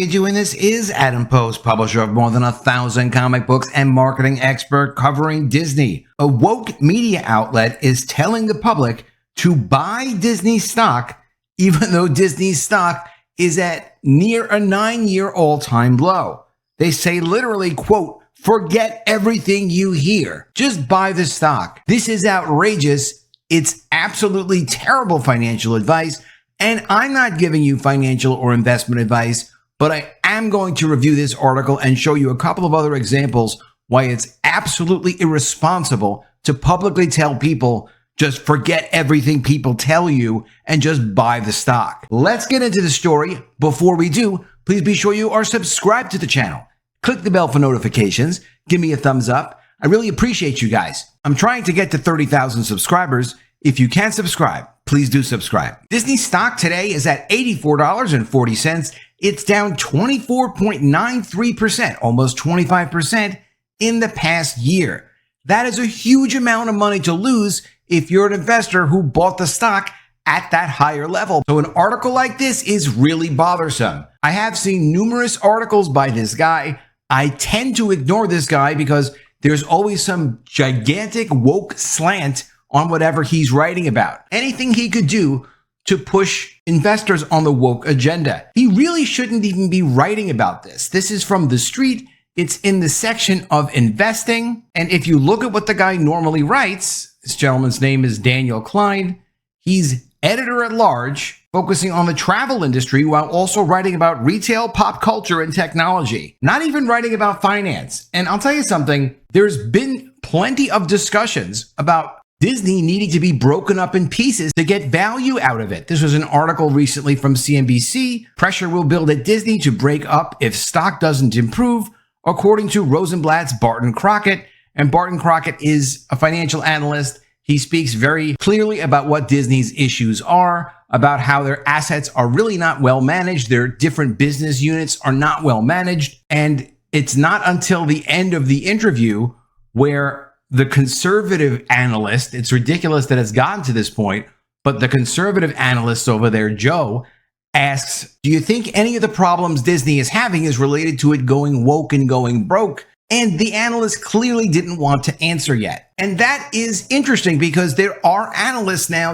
doing? This is Adam Post, publisher of more than 1,000 comic books and marketing expert covering Disney. A woke media outlet is telling the public to buy Disney stock, even though Disney's stock is at near a 9-year all-time low. They say literally, quote, "Forget everything you hear. Just buy the stock." This is outrageous. It's absolutely terrible financial advice. And I'm not giving you financial or investment advice, but I am going to review this article and show you a couple of other examples why it's absolutely irresponsible to publicly tell people just forget everything people tell you and just buy the stock. Let's get into the story. Before we do, please be sure you are subscribed to the channel. Click the bell for notifications. Give me a thumbs up. I really appreciate you guys. I'm trying to get to 30,000 subscribers. If you can subscribe, please do subscribe. Disney stock today is at $84.40. It's down 24.93%, almost 25% in the past year. That is a huge amount of money to lose if you're an investor who bought the stock at that higher level. So an article like this is really bothersome. I have seen numerous articles by this guy. I tend to ignore this guy because there's always some gigantic woke slant on whatever he's writing about. Anything he could do to push investors on the woke agenda. He really shouldn't even be writing about this. This is from The Street. It's in the section of investing. And if you look at what the guy normally writes, this gentleman's name is Daniel Klein. He's editor at large, focusing on the travel industry while also writing about retail, pop culture, and technology. Not even writing about finance. And I'll tell you something, there's been plenty of discussions about Disney needing to be broken up in pieces to get value out of it. This was an article recently from CNBC. Pressure will build at Disney to break up if stock doesn't improve, according to Rosenblatt's Barton Crockett. And Barton Crockett is a financial analyst. He speaks very clearly about what Disney's issues are, about how their assets are really not well managed. Their different business units are not well managed. And it's not until the end of the interview where the conservative analyst, it's ridiculous that it's gotten to this point, but the conservative analyst over there, Joe, asks, do you think any of the problems Disney is having is related to it going woke and going broke? And the analyst clearly didn't want to answer yet. And that is interesting because there are analysts now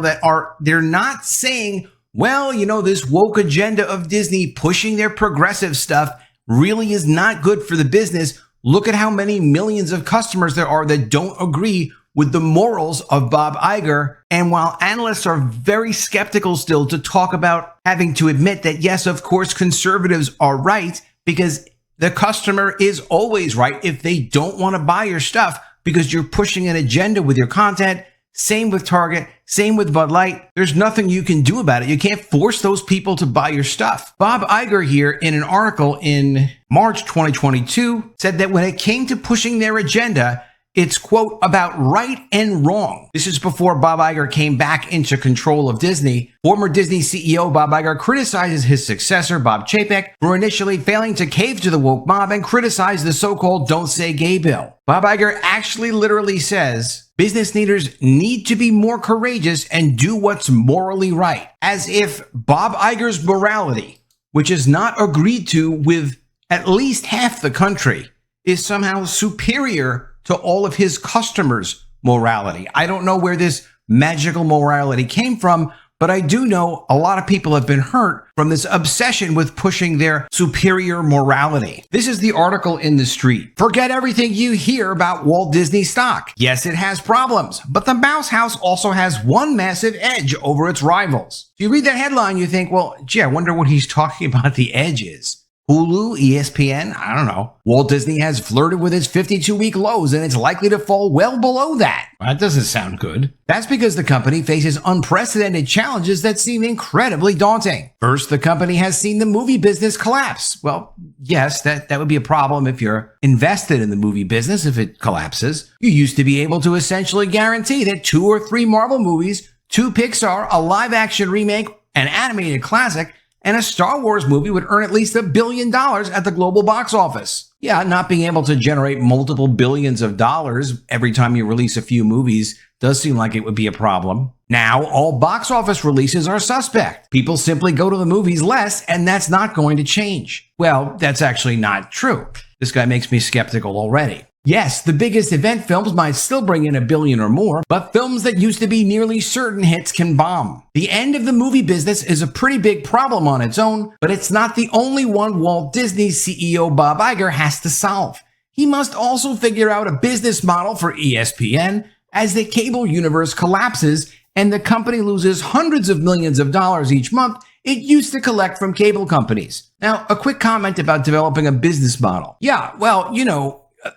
they're not saying, well, you know, this woke agenda of Disney pushing their progressive stuff really is not good for the business. Look at how many millions of customers there are that don't agree with the morals of Bob Iger. And while analysts are very skeptical still to talk about having to admit that, yes, of course, conservatives are right, because the customer is always right if they don't want to buy your stuff because you're pushing an agenda with your content. Same with Target, same with Bud Light. There's nothing you can do about it. You can't force those people to buy your stuff. Bob Iger here in an article in March 2022 said that when it came to pushing their agenda, it's, quote, about right and wrong. This is before Bob Iger came back into control of Disney. Former Disney CEO Bob Iger criticizes his successor, Bob Chapek, for initially failing to cave to the woke mob and criticize the so-called Don't Say Gay bill. Bob Iger actually literally says business leaders need to be more courageous and do what's morally right, as if Bob Iger's morality, which is not agreed to with at least half the country, is somehow superior to all of his customers' morality. I don't know where this magical morality came from, but I do know a lot of people have been hurt from this obsession with pushing their superior morality. This is the article in The Street. Forget everything you hear about Walt Disney stock. Yes, it has problems, but the Mouse House also has one massive edge over its rivals. If you read that headline, you think, well, gee, I wonder what he's talking about the edge is. Hulu, ESPN, I don't know. Walt Disney has flirted with its 52-week lows and it's likely to fall well below that. That doesn't sound good. That's because the company faces unprecedented challenges that seem incredibly daunting. First, the company has seen the movie business collapse. Well, yes, that would be a problem if you're invested in the movie business if it collapses. You used to be able to essentially guarantee that 2 or 3 Marvel movies, 2 Pixar, a live-action remake, an animated classic, and a Star Wars movie would earn at least $1 billion at the global box office. Yeah, not being able to generate multiple billions of dollars every time you release a few movies does seem like it would be a problem. Now, all box office releases are suspect. People simply go to the movies less, and that's not going to change. Well, that's actually not true. This guy makes me skeptical already. Yes, the biggest event films might still bring in $1 billion or more, but films that used to be nearly certain hits can bomb. The end of the movie business is a pretty big problem on its own, but it's not the only one Walt Disney's CEO Bob Iger has to solve. He must also figure out a business model for ESPN as the cable universe collapses and the company loses hundreds of millions of dollars each month it used to collect from cable companies. Now, a quick comment about developing a business model. Yeah, well,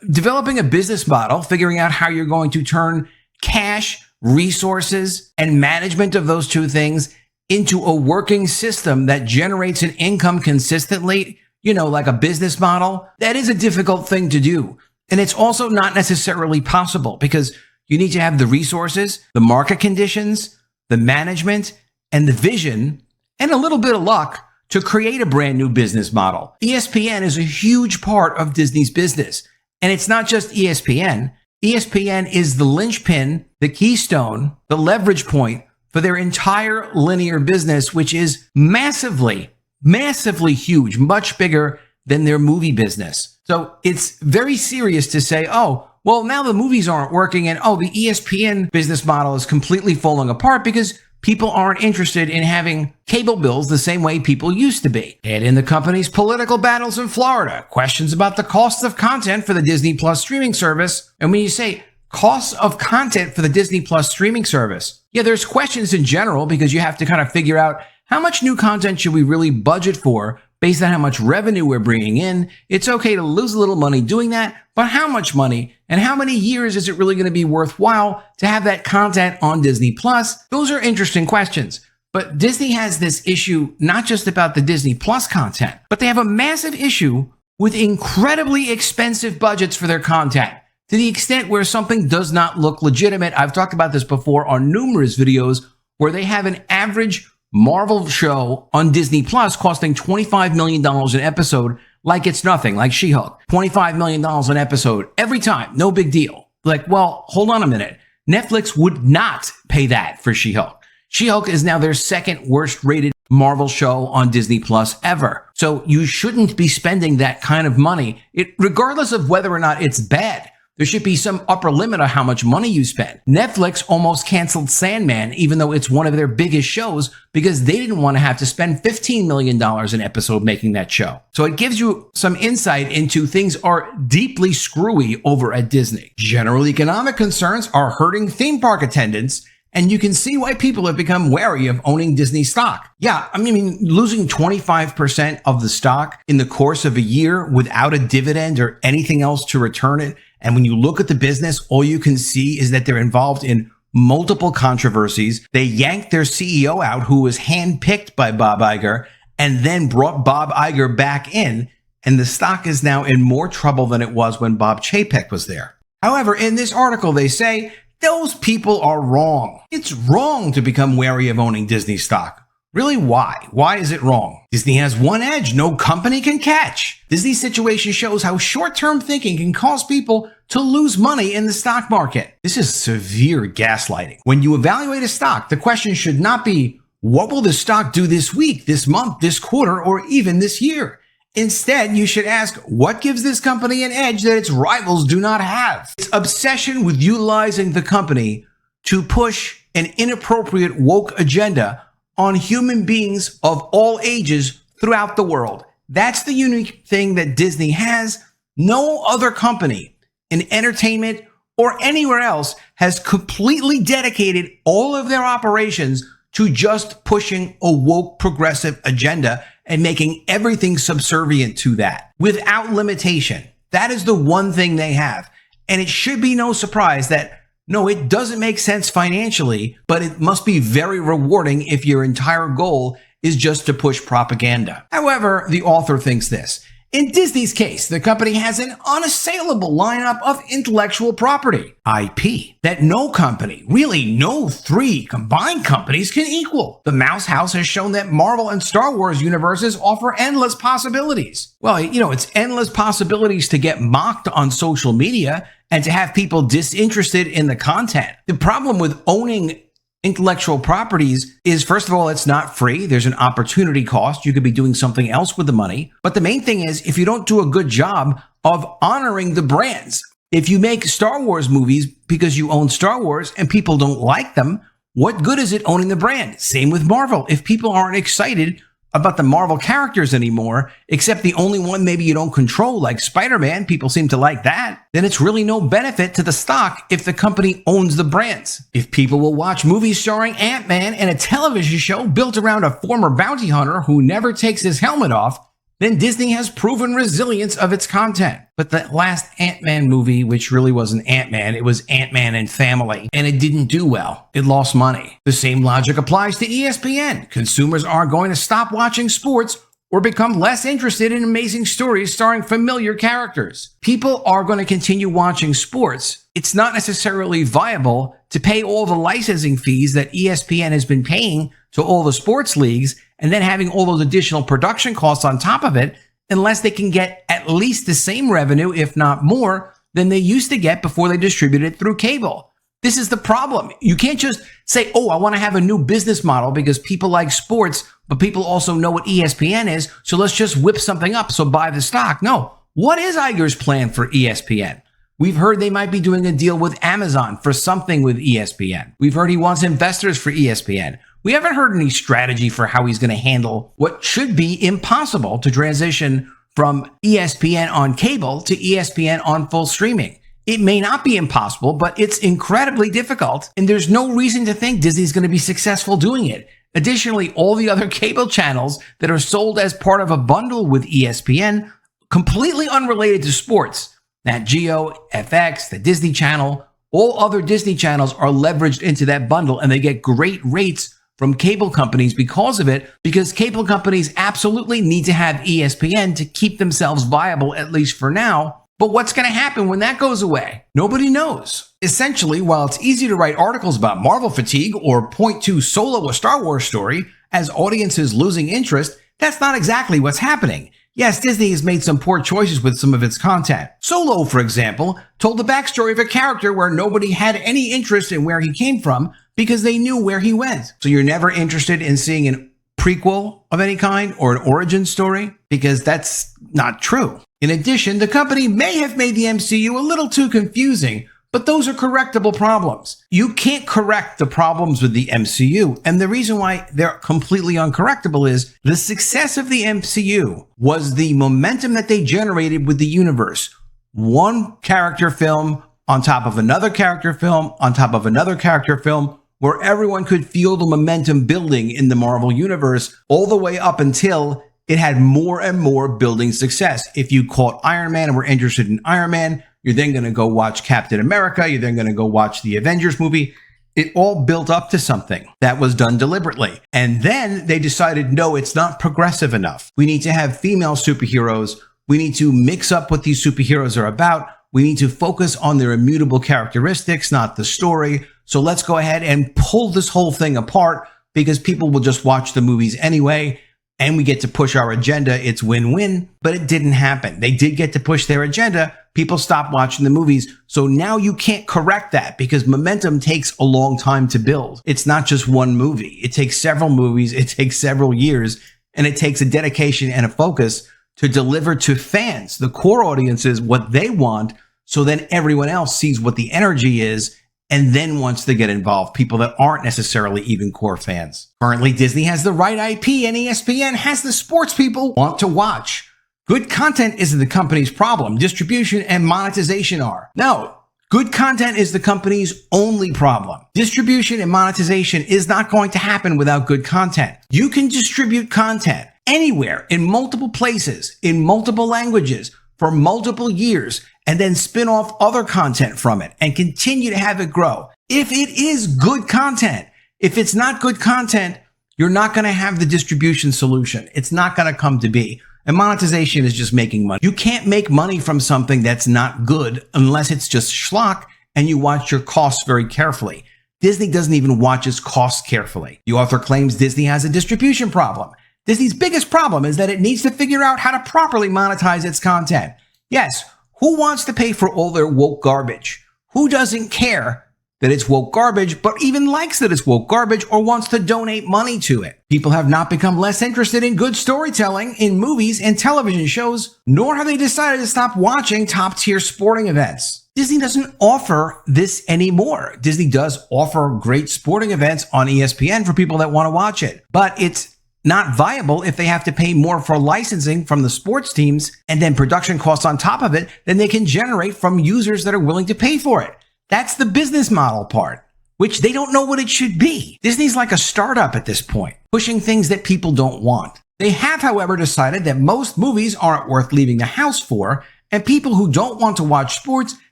developing a business model, figuring out how you're going to turn cash, resources, and management of those two things into a working system that generates an income consistently, like a business model, that is a difficult thing to do. And it's also not necessarily possible because you need to have the resources, the market conditions, the management, and the vision, and a little bit of luck to create a brand new business model. ESPN is a huge part of Disney's business. And it's not just ESPN. ESPN is the linchpin, the keystone, the leverage point for their entire linear business, which is massively, massively huge, much bigger than their movie business. So it's very serious to say, oh, well, now the movies aren't working and, the ESPN business model is completely falling apart because people aren't interested in having cable bills the same way people used to be. Add in the company's political battles in Florida, questions about the cost of content for the Disney Plus streaming service. And when you say costs of content for the Disney Plus streaming service, there's questions in general because you have to kind of figure out how much new content should we really budget for based on how much revenue we're bringing in. It's okay to lose a little money doing that, but how much money and how many years is it really going to be worthwhile to have that content on Disney Plus? Those are interesting questions. But Disney has this issue not just about the Disney Plus content, but they have a massive issue with incredibly expensive budgets for their content to the extent where something does not look legitimate. I've talked about this before on numerous videos where they have an average Marvel show on Disney Plus costing $25 million an episode like it's nothing, like She-Hulk. $25 million an episode every time, no big deal. Like, well, hold on a minute. Netflix would not pay that for She-Hulk. She-Hulk is now their second worst rated Marvel show on Disney Plus ever. So you shouldn't be spending that kind of money, regardless of whether or not it's bad. There should be some upper limit on how much money you spend. Netflix almost canceled Sandman, even though it's one of their biggest shows, because they didn't want to have to spend $15 million an episode making that show. So it gives you some insight into things are deeply screwy over at Disney. General economic concerns are hurting theme park attendance, and you can see why people have become wary of owning Disney stock. Yeah, I mean, losing 25% of the stock in the course of a year without a dividend or anything else to return it. And when you look at the business, all you can see is that they're involved in multiple controversies. They yanked their CEO out, who was handpicked by Bob Iger, and then brought Bob Iger back in. And the stock is now in more trouble than it was when Bob Chapek was there. However, in this article, they say those people are wrong. It's wrong to become wary of owning Disney stock. Really, why? Why is it wrong? Disney has one edge no company can catch. Disney's situation shows how short-term thinking can cause people to lose money in the stock market. This is severe gaslighting. When you evaluate a stock, the question should not be, what will the stock do this week, this month, this quarter, or even this year? Instead, you should ask, what gives this company an edge that its rivals do not have? Its obsession with utilizing the company to push an inappropriate woke agenda on human beings of all ages throughout the world. That's the unique thing that Disney has. No other company in entertainment or anywhere else has completely dedicated all of their operations to just pushing a woke progressive agenda and making everything subservient to that without limitation. That is the one thing they have. And it should be no surprise that no, it doesn't make sense financially, but it must be very rewarding if your entire goal is just to push propaganda. However, the author thinks this. In Disney's case, the company has an unassailable lineup of intellectual property, IP, that no company, really no three combined companies can equal. The Mouse House has shown that Marvel and Star Wars universes offer endless possibilities. Well, it's endless possibilities to get mocked on social media and to have people disinterested in the content. The problem with owning Intellectual properties is, first of all, it's not free. There's an opportunity cost. You could be doing something else with the money. But the main thing is, if you don't do a good job of honoring the brands, if you make Star Wars movies because you own Star Wars and people don't like them, what good is it owning the brand? Same with Marvel. If people aren't excited about the Marvel characters anymore, except the only one maybe you don't control, like Spider-Man, people seem to like that, then it's really no benefit to the stock if the company owns the brands. If people will watch movies starring Ant-Man and a television show built around a former bounty hunter who never takes his helmet off, then Disney has proven resilience of its content. But the last Ant-Man movie, which really wasn't Ant-Man, it was Ant-Man and Family, and it didn't do well. It lost money. The same logic applies to ESPN. Consumers are going to stop watching sports or become less interested in amazing stories starring familiar characters. People are going to continue watching sports. It's not necessarily viable to pay all the licensing fees that ESPN has been paying to all the sports leagues and then having all those additional production costs on top of it, unless they can get at least the same revenue, if not more, than they used to get before they distributed it through cable. This is the problem. You can't just say, oh, I want to have a new business model because people like sports, but people also know what ESPN is, so let's just whip something up, so buy the stock. No. What is Iger's plan for ESPN? We've heard they might be doing a deal with Amazon for something with ESPN. We've heard he wants investors for ESPN. We haven't heard any strategy for how he's going to handle what should be impossible to transition from ESPN on cable to ESPN on full streaming. It may not be impossible, but it's incredibly difficult, and there's no reason to think Disney's going to be successful doing it. Additionally, all the other cable channels that are sold as part of a bundle with ESPN, completely unrelated to sports, Nat Geo, FX, the Disney Channel, all other Disney channels are leveraged into that bundle, and they get great rates from cable companies because of it, because cable companies absolutely need to have ESPN to keep themselves viable, at least for now. But what's going to happen when that goes away? Nobody knows. Essentially, while it's easy to write articles about Marvel fatigue or point to Solo, a Star Wars story, as audiences losing interest, that's not exactly what's happening. Yes, Disney has made some poor choices with some of its content. Solo, for example, told the backstory of a character where nobody had any interest in where he came from because they knew where he went. So you're never interested in seeing an prequel of any kind or an origin story? Because that's not true. In addition, the company may have made the MCU a little too confusing, but those are correctable problems. You can't correct the problems with the MCU, and the reason why they're completely uncorrectable is the success of the MCU was the momentum that they generated with the universe. One character film on top of another character film on top of another character film, where everyone could feel the momentum building in the Marvel universe all the way up until it had more and more building success. If you caught Iron Man and were interested in Iron Man, you're then going to go watch Captain America. You're then going to go watch the Avengers movie. It all built up to something that was done deliberately. And then they decided, no, it's not progressive enough. We need to have female superheroes. We need to mix up what these superheroes are about. We need to focus on their immutable characteristics, not the story. So let's go ahead and pull this whole thing apart because people will just watch the movies anyway. And we get to push our agenda. It's win-win, but it didn't happen. They did get to push their agenda. People stopped watching the movies. So now you can't correct that because momentum takes a long time to build. It's not just one movie. It takes several movies. It takes several years, and it takes a dedication and a focus to deliver to fans, the core audiences, what they want. So then everyone else sees what the energy is and then wants to get involved, people that aren't necessarily even core fans. Currently, Disney has the right IP and ESPN has the sports people want to watch. Good content isn't the company's problem. Distribution and monetization are. No, good content is the company's only problem. Distribution and monetization is not going to happen without good content. You can distribute content anywhere, in multiple places, in multiple languages, for multiple years, and then spin off other content from it and continue to have it grow. If it is good content, if it's not good content, you're not going to have the distribution solution. It's not going to come to be. And monetization is just making money. You can't make money from something that's not good unless it's just schlock and you watch your costs very carefully. Disney doesn't even watch its costs carefully. The author claims Disney has a distribution problem. Disney's biggest problem is that it needs to figure out how to properly monetize its content. Yes, who wants to pay for all their woke garbage? Who doesn't care that it's woke garbage, but even likes that it's woke garbage or wants to donate money to it. People have not become less interested in good storytelling in movies and television shows, nor have they decided to stop watching top-tier sporting events. Disney doesn't offer this anymore. Disney does offer great sporting events on ESPN for people that want to watch it, but it's not viable if they have to pay more for licensing from the sports teams and then production costs on top of it than they can generate from users that are willing to pay for it. That's the business model part, which they don't know what it should be. Disney's like a startup at this point, pushing things that people don't want. They have, however, decided that most movies aren't worth leaving the house for, and people who don't want to watch sports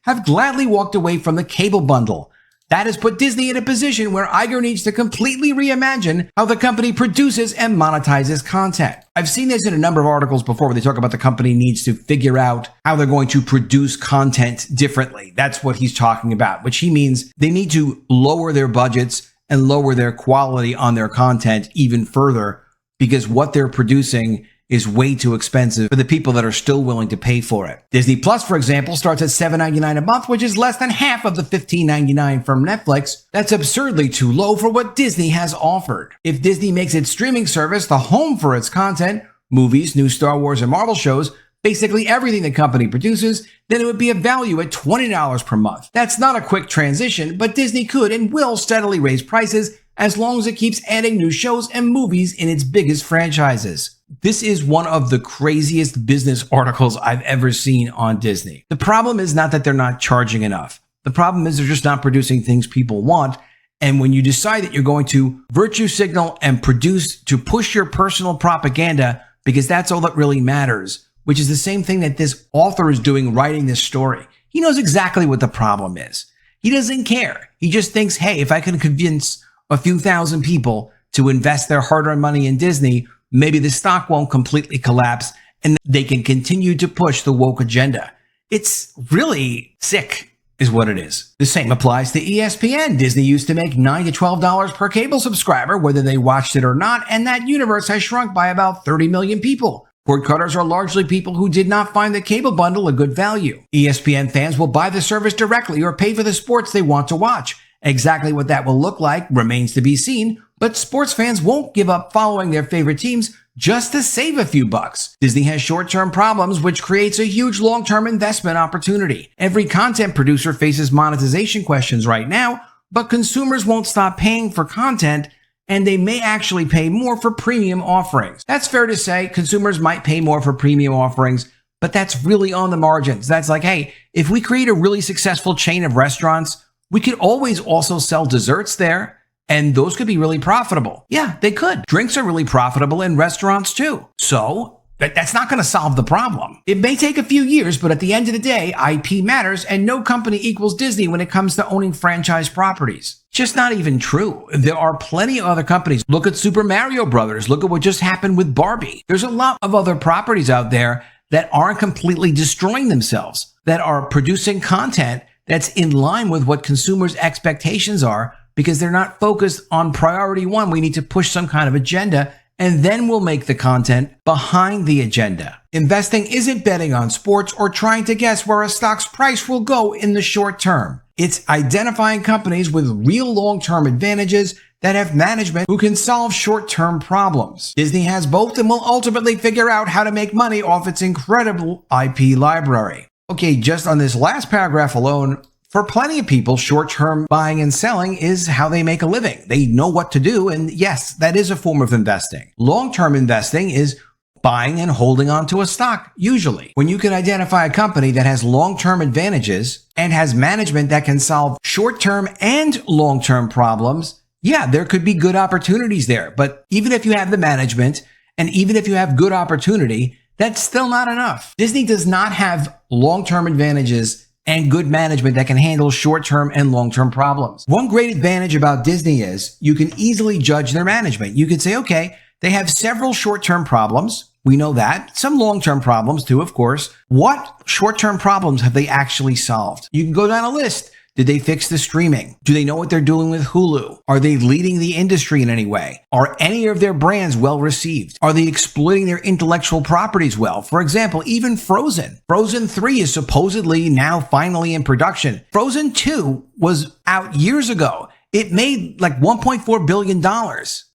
have gladly walked away from the cable bundle. That has put Disney in a position where Iger needs to completely reimagine how the company produces and monetizes content. I've seen this in a number of articles before where they talk about the company needs to figure out how they're going to produce content differently. That's what he's talking about, which he means they need to lower their budgets and lower their quality on their content even further because what they're producing is way too expensive for the people that are still willing to pay for it. Disney Plus, for example, starts at $7.99 a month, which is less than half of the $15.99 from Netflix. That's absurdly too low for what Disney has offered. If Disney makes its streaming service the home for its content, movies, new Star Wars and Marvel shows, basically everything the company produces, then it would be a value at $20 per month. That's not a quick transition, but Disney could and will steadily raise prices as long as it keeps adding new shows and movies in its biggest franchises. This is one of the craziest business articles I've ever seen on Disney. The problem is not that they're not charging enough. The problem is they're just not producing things people want. And when you decide that you're going to virtue signal and produce to push your personal propaganda, because that's all that really matters, which is the same thing that this author is doing writing this story. He knows exactly what the problem is. He doesn't care. He just thinks, hey, if I can convince a few thousand people to invest their hard-earned money in Disney, maybe the stock won't completely collapse and they can continue to push the woke agenda. It's really sick is what it is. The same applies to ESPN. Disney used to make $9 to $12 per cable subscriber, whether they watched it or not, and that universe has shrunk by about 30 million people. Cord cutters are largely people who did not find the cable bundle a good value. ESPN fans will buy the service directly or pay for the sports they want to watch. Exactly what that will look like remains to be seen, but sports fans won't give up following their favorite teams just to save a few bucks. Disney has short-term problems, which creates a huge long-term investment opportunity. Every content producer faces monetization questions right now, but consumers won't stop paying for content, and they may actually pay more for premium offerings. That's fair to say. Consumers might pay more for premium offerings, but that's really on the margins. That's like, hey, if we create a really successful chain of restaurants, we could always also sell desserts there, and those could be really profitable. Yeah, they could. Drinks are really profitable in restaurants too. So that's not going to solve the problem. It may take a few years, but at the end of the day, IP matters, and no company equals Disney when it comes to owning franchise properties. Just not even true. There are plenty of other companies. Look at Super Mario Brothers. Look at what just happened with Barbie. There's a lot of other properties out there that aren't completely destroying themselves, that are producing content that's in line with what consumers' expectations are, because they're not focused on priority one. We need to push some kind of agenda, and then we'll make the content behind the agenda. Investing isn't betting on sports or trying to guess where a stock's price will go in the short term. It's identifying companies with real long-term advantages that have management who can solve short-term problems. Disney has both and will ultimately figure out how to make money off its incredible IP library. Okay, just on this last paragraph alone, for plenty of people, short-term buying and selling is how they make a living. They know what to do, and yes, that is a form of investing. Long-term investing is buying and holding on to a stock, usually. When you can identify a company that has long-term advantages and has management that can solve short-term and long-term problems, yeah, there could be good opportunities there. But even if you have the management and even if you have good opportunity, that's still not enough. Disney does not have long-term advantages and good management that can handle short-term and long-term problems. One great advantage about Disney is you can easily judge their management. You can say, okay, they have several short-term problems. We know that. Some long-term problems too, of course. What short-term problems have they actually solved? You can go down a list. Did they fix the streaming? Do they know what they're doing with Hulu? Are they leading the industry in any way? Are any of their brands well received? Are they exploiting their intellectual properties well? For example, even Frozen. Frozen 3 is supposedly now finally in production. Frozen 2 was out years ago. It made like $1.4 billion.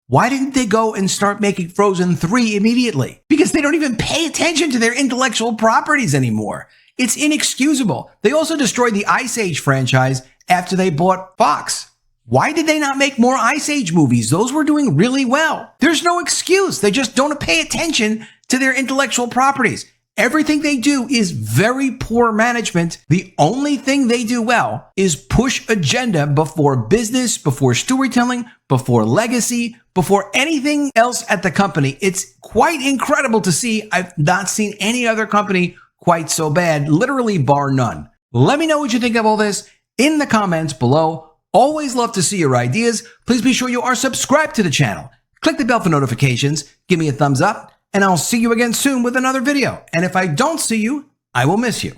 Why didn't they go and start making Frozen 3 immediately? Because they don't even pay attention to their intellectual properties anymore. It's inexcusable. They also destroyed the Ice Age franchise after they bought Fox. Why did they not make more Ice Age movies? Those were doing really well. There's no excuse. They just don't pay attention to their intellectual properties. Everything they do is very poor management. The only thing they do well is push agenda before business, before storytelling, before legacy, before anything else at the company. It's quite incredible to see. I've not seen any other company quite so bad, literally bar none. Let me know what you think of all this in the comments below. Always love to see your ideas. Please be sure you are subscribed to the channel. Click the bell for notifications. Give me a thumbs up, and I'll see you again soon with another video. And if I don't see you, I will miss you.